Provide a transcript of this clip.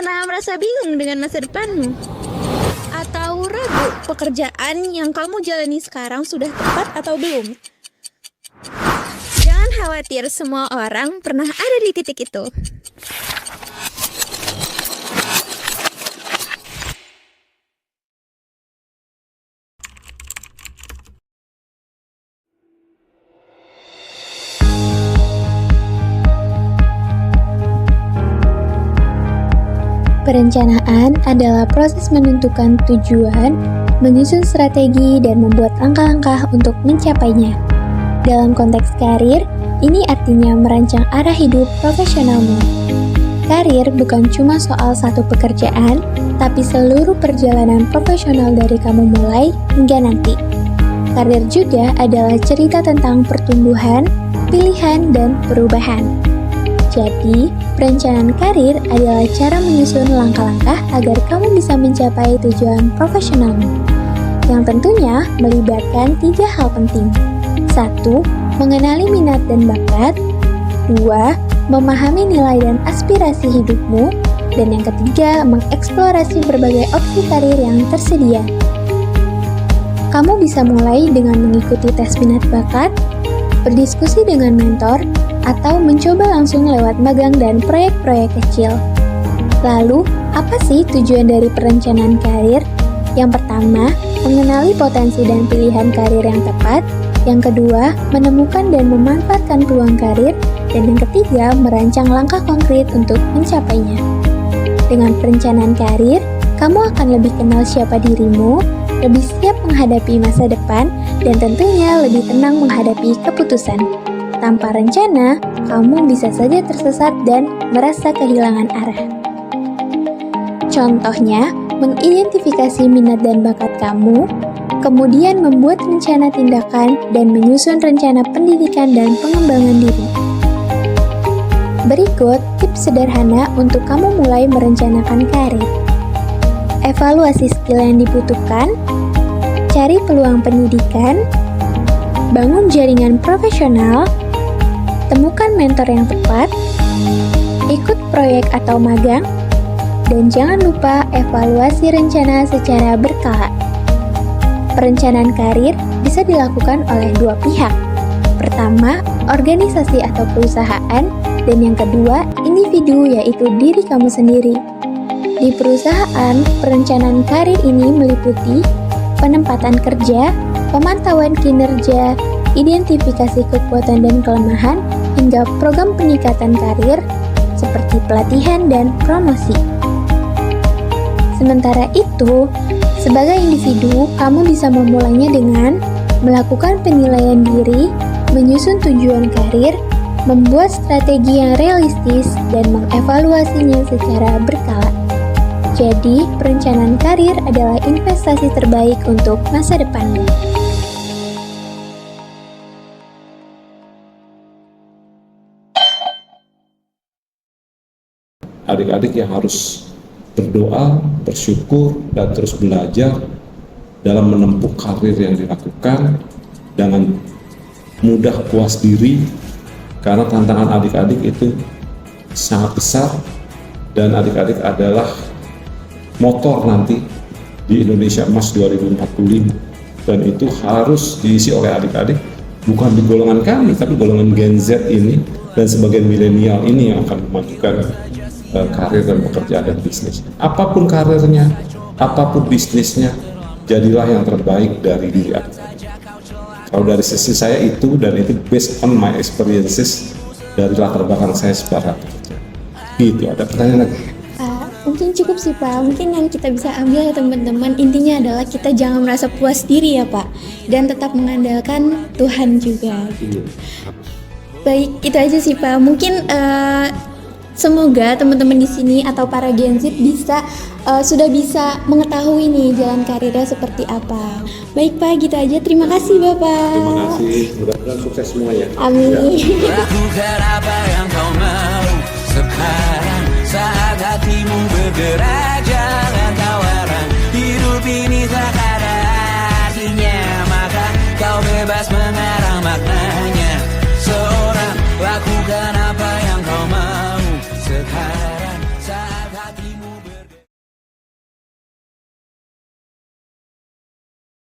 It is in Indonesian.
Pernah merasa bingung dengan masa depanmu? Atau ragu pekerjaan yang kamu jalani sekarang sudah tepat atau belum? Jangan khawatir, semua orang pernah ada di titik itu. Perencanaan adalah proses menentukan tujuan, menyusun strategi, dan membuat langkah-langkah untuk mencapainya. Dalam konteks karir, ini artinya merancang arah hidup profesionalmu. Karir bukan cuma soal satu pekerjaan, tapi seluruh perjalanan profesional dari kamu mulai hingga nanti. Karir juga adalah cerita tentang pertumbuhan, pilihan, dan perubahan. Jadi, perencanaan karir adalah cara menyusun langkah-langkah agar kamu bisa mencapai tujuan profesionalmu, yang tentunya melibatkan 3 hal penting. 1. Mengenali minat dan bakat. 2. Memahami nilai dan aspirasi hidupmu. Dan yang ketiga, mengeksplorasi berbagai opsi karir yang tersedia. Kamu bisa mulai dengan mengikuti tes minat bakat, berdiskusi dengan mentor, atau mencoba langsung lewat magang dan proyek-proyek kecil. Lalu, apa sih tujuan dari perencanaan karir? Yang pertama, mengenali potensi dan pilihan karir yang tepat. Yang kedua, menemukan dan memanfaatkan peluang karir. Dan yang ketiga, merancang langkah konkret untuk mencapainya. Dengan perencanaan karir, kamu akan lebih kenal siapa dirimu, lebih siap menghadapi masa depan, dan tentunya lebih tenang menghadapi keputusan. Tanpa rencana, kamu bisa saja tersesat dan merasa kehilangan arah. Contohnya, mengidentifikasi minat dan bakat kamu, kemudian membuat rencana tindakan dan menyusun rencana pendidikan dan pengembangan diri. Berikut tips sederhana untuk kamu mulai merencanakan karir. Evaluasi skill yang dibutuhkan, cari peluang pendidikan, bangun jaringan profesional, temukan mentor yang tepat, ikut proyek atau magang, dan jangan lupa evaluasi rencana secara berkala. Perencanaan karir bisa dilakukan oleh 2 pihak. Pertama, organisasi atau perusahaan, dan yang kedua, individu yaitu diri kamu sendiri. Di perusahaan, perencanaan karir ini meliputi penempatan kerja, pemantauan kinerja, identifikasi kekuatan dan kelemahan, hingga program peningkatan karir seperti pelatihan dan promosi. Sementara itu, sebagai individu, kamu bisa memulainya dengan melakukan penilaian diri, menyusun tujuan karir, membuat strategi yang realistis, dan mengevaluasinya secara berkala. Jadi, perencanaan karir adalah investasi terbaik untuk masa depanmu. Adik-adik yang harus berdoa, bersyukur, dan terus belajar dalam menempuh karir yang dilakukan dengan mudah puas diri, karena tantangan adik-adik itu sangat besar dan adik-adik adalah motor nanti di Indonesia Emas 2045, dan itu harus diisi oleh adik-adik, bukan di golongan kami tapi golongan Gen Z ini dan sebagian milenial ini yang akan memajukan karir dan pekerjaan dan bisnis. Apapun karirnya, apapun bisnisnya, jadilah yang terbaik dari diri adik. Kalau dari sisi saya itu, dan itu based on my experiences dari latar belakang saya sebagai pekerja. Gitu, ada pertanyaan lagi? Mungkin cukup sih Pak, mungkin yang kita bisa ambil ya teman-teman, intinya adalah kita jangan merasa puas diri ya Pak, dan tetap mengandalkan Tuhan juga. Baik, itu aja sih Pak. Mungkin semoga teman-teman di sini atau para Gen Z sudah bisa mengetahui nih jalan karirnya seperti apa. Baik Pak, gitu aja. Terima kasih Bapak. Terima kasih, mudah-mudahan sukses semua ya. Amin. Lakukan apa yang kau mau sekarang, saat hatimu bergerak.